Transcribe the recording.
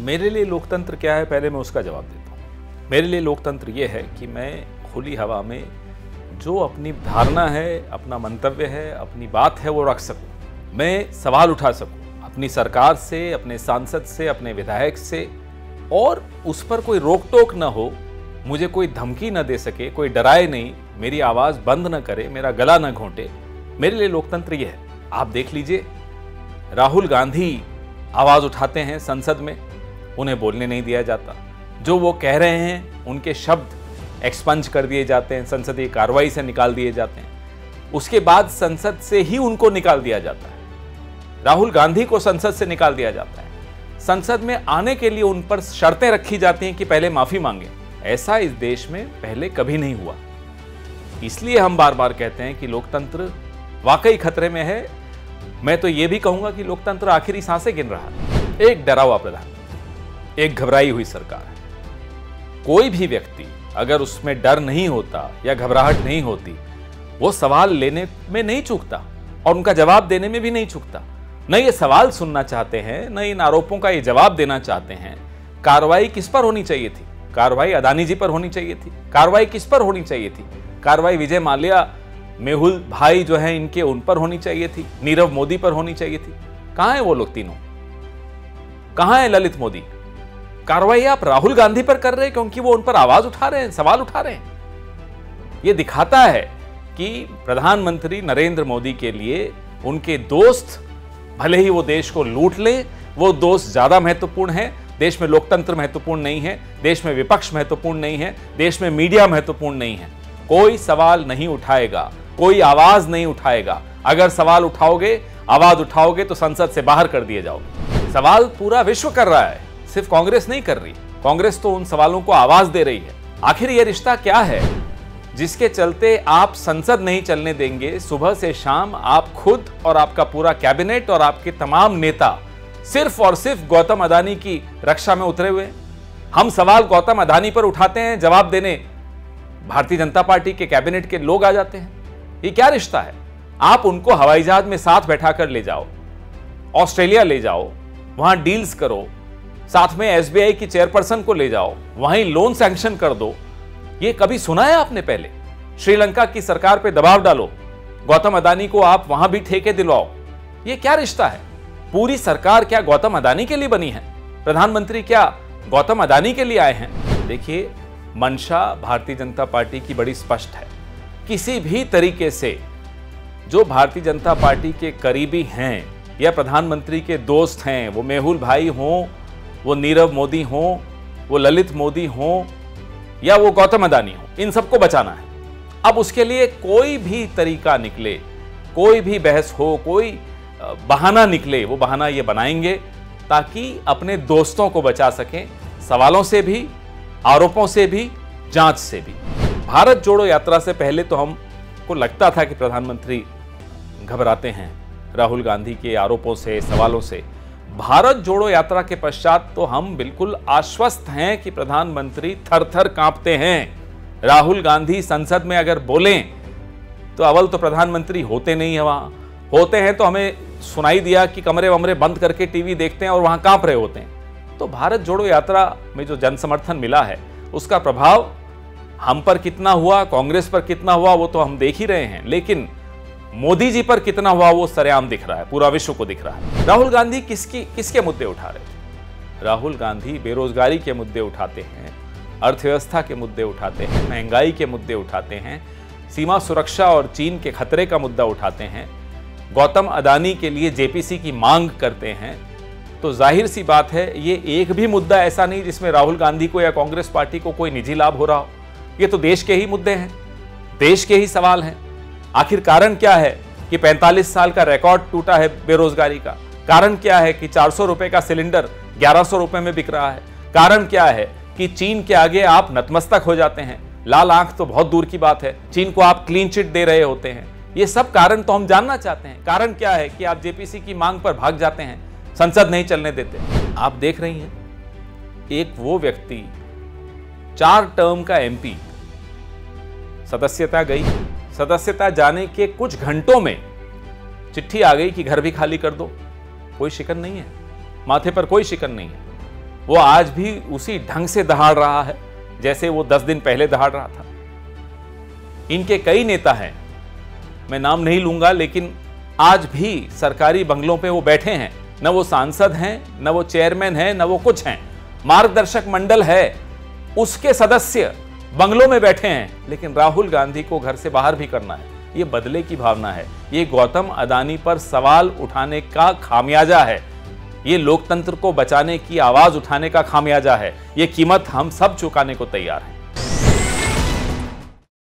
मेरे लिए लोकतंत्र क्या है, पहले मैं उसका जवाब देता हूँ। मेरे लिए लोकतंत्र ये है कि मैं खुली हवा में जो अपनी धारणा है, अपना मंतव्य है, अपनी बात है वो रख सकूँ, मैं सवाल उठा सकूँ अपनी सरकार से, अपने सांसद से, अपने विधायक से, और उस पर कोई रोक टोक ना हो, मुझे कोई धमकी न दे सके, कोई डराए नहीं, मेरी आवाज़ बंद न करे, मेरा गला न घोंटे। मेरे लिए लोकतंत्र ये है। आप देख लीजिए, राहुल गांधी आवाज़ उठाते हैं संसद में, उन्हें बोलने नहीं दिया जाता। जो वो कह रहे हैं उनके शब्द एक्सपंज कर दिए जाते हैं, संसदीय कार्रवाई से निकाल दिए जाते हैं। उसके बाद संसद से ही उनको निकाल दिया जाता है। राहुल गांधी को संसद से निकाल दिया जाता है। संसद में आने के लिए उन पर शर्तें रखी जाती हैं कि पहले माफी मांगे। ऐसा इस देश में पहले कभी नहीं हुआ। इसलिए हम बार बार कहते हैं कि लोकतंत्र वाकई खतरे में है। मैं तो यह भी कहूंगा कि लोकतंत्र आखिरी सांसें गिन रहा है। एक डरा हुआ प्रधानमंत्री, एक घबराई हुई सरकार है। कोई भी व्यक्ति अगर उसमें डर नहीं होता या घबराहट नहीं होती, वो सवाल लेने में नहीं चूकता और उनका जवाब देने में भी नहीं चूकता। न ये सवाल सुनना चाहते हैं, न इन आरोपों का ये जवाब देना चाहते हैं। कार्रवाई किस पर होनी चाहिए थी? कार्रवाई अदानी जी पर होनी चाहिए थी। कार्रवाई किस पर होनी चाहिए थी? कार्रवाई विजय माल्या, मेहुल भाई जो हैं इनके, उन पर होनी चाहिए थी। नीरव मोदी पर होनी चाहिए थी। कहां है वो लोग तीनों? कहां है ललित मोदी? कार्रवाई आप राहुल गांधी पर कर रहे हैं क्योंकि वो उन पर आवाज उठा रहे हैं, सवाल उठा रहे हैं। ये दिखाता है कि प्रधानमंत्री नरेंद्र मोदी के लिए उनके दोस्त, भले ही वो देश को लूट ले, वो दोस्त ज्यादा महत्वपूर्ण है। देश में लोकतंत्र महत्वपूर्ण नहीं है, देश में विपक्ष महत्वपूर्ण नहीं है, देश में मीडिया महत्वपूर्ण नहीं है। कोई सवाल नहीं उठाएगा, कोई आवाज नहीं उठाएगा। अगर सवाल उठाओगे, आवाज उठाओगे तो संसद से बाहर कर दिए जाओगे। सवाल पूरा विश्व कर रहा है, सिर्फ कांग्रेस नहीं कर रही। कांग्रेस तो उन सवालों को आवाज दे रही है। आखिर यह रिश्ता क्या है जिसके चलते आप संसद नहीं चलने देंगे? सुबह से शाम आप खुद और आपका पूरा कैबिनेट और आपके तमाम नेता सिर्फ और सिर्फ गौतम अदानी की रक्षा में उतरे हुए हैं। हम सवाल गौतम अदानी पर उठाते हैं, जवाब देने भारतीय जनता पार्टी के कैबिनेट के लोग आ जाते हैं। ये क्या रिश्ता है? आप उनको हवाई जहाज में साथ बैठाकर ले जाओ, ऑस्ट्रेलिया ले जाओ, वहां डील्स करो, साथ में एसबीआई की चेयरपर्सन को ले जाओ, वहीं लोन सैंक्शन कर दो। ये कभी सुना है आपने पहले? श्रीलंका की सरकार पे दबाव डालो, गौतम अदानी को आप वहां भी ठेके दिलवाओ। ये क्या रिश्ता है? पूरी सरकार क्या गौतम अदानी के लिए बनी है? प्रधानमंत्री क्या गौतम अदानी के लिए आए हैं? देखिए, मंशा भारतीय जनता पार्टी की बड़ी स्पष्ट है। किसी भी तरीके से जो भारतीय जनता पार्टी के करीबी हैं या प्रधानमंत्री के दोस्त हैं, वो मेहुल भाई हों, वो नीरव मोदी हों, वो ललित मोदी हों या वो गौतम अदानी हो, इन सबको बचाना है। अब उसके लिए कोई भी तरीका निकले, कोई भी बहस हो, कोई बहाना निकले, वो बहाना ये बनाएंगे ताकि अपने दोस्तों को बचा सकें, सवालों से भी, आरोपों से भी, जांच से भी। भारत जोड़ो यात्रा से पहले तो हमको लगता था कि प्रधानमंत्री घबराते हैं राहुल गांधी के आरोपों से, सवालों से। भारत जोड़ो यात्रा के पश्चात तो हम बिल्कुल आश्वस्त हैं कि प्रधानमंत्री थर-थर कांपते हैं। राहुल गांधी संसद में अगर बोलें तो अव्वल तो प्रधानमंत्री होते नहीं है वहां, होते हैं तो हमें सुनाई दिया कि कमरे वमरे बंद करके टीवी देखते हैं और वहां कांप रहे होते हैं। तो भारत जोड़ो यात्रा में जो जन समर्थन मिला है, उसका प्रभाव हम पर कितना हुआ, कांग्रेस पर कितना हुआ, वो तो हम देख ही रहे हैं, लेकिन मोदी जी पर कितना हुआ वो सरेआम दिख रहा है, पूरा विश्व को दिख रहा है। राहुल गांधी किसके मुद्दे उठा रहे थे? राहुल गांधी बेरोजगारी के मुद्दे उठाते हैं, अर्थव्यवस्था के मुद्दे उठाते हैं, महंगाई के मुद्दे उठाते हैं, सीमा सुरक्षा और चीन के खतरे का मुद्दा उठाते हैं, गौतम अदानी के लिए जेपीसी की मांग करते हैं। तो जाहिर सी बात है, ये एक भी मुद्दा ऐसा नहीं जिसमें राहुल गांधी को या कांग्रेस पार्टी को कोई निजी लाभ हो रहा हो। ये तो देश के ही मुद्दे हैं, देश के ही सवाल हैं। आखिर कारण क्या है कि 45 साल का रिकॉर्ड टूटा है बेरोजगारी का? कारण क्या है कि 400 रुपए का सिलेंडर 1100 रुपए में बिक रहा है? कारण क्या है कि चीन के आगे आप नतमस्तक हो जाते हैं? लाल आंख तो बहुत दूर की बात है, चीन को आप क्लीन चिट दे रहे होते हैं। ये सब कारण तो हम जानना चाहते हैं। कारण क्या है कि आप जेपीसी की मांग पर भाग जाते हैं, संसद नहीं चलने देते? आप देख रही हैं, एक वो व्यक्ति 4 टर्म का एमपी, सदस्यता गई, सदस्यता जाने के कुछ घंटों में चिट्ठी आ गई कि घर भी खाली कर दो। कोई शिकन नहीं है, माथे पर कोई शिकन नहीं है। वो आज भी उसी ढंग से दहाड़ रहा है जैसे वो 10 दिन पहले दहाड़ रहा था। इनके कई नेता हैं, मैं नाम नहीं लूंगा, लेकिन आज भी सरकारी बंगलों पे वो बैठे हैं। न वो सांसद हैं, न वो चेयरमैन हैं, न वो कुछ हैं। मार्गदर्शक मंडल है, उसके सदस्य बंगलों में बैठे हैं, लेकिन राहुल गांधी को घर से बाहर भी करना है। ये बदले की भावना है, ये गौतम अदानी पर सवाल उठाने का खामियाजा है, ये लोकतंत्र को बचाने की आवाज उठाने का खामियाजा है। ये कीमत हम सब चुकाने को तैयार हैं।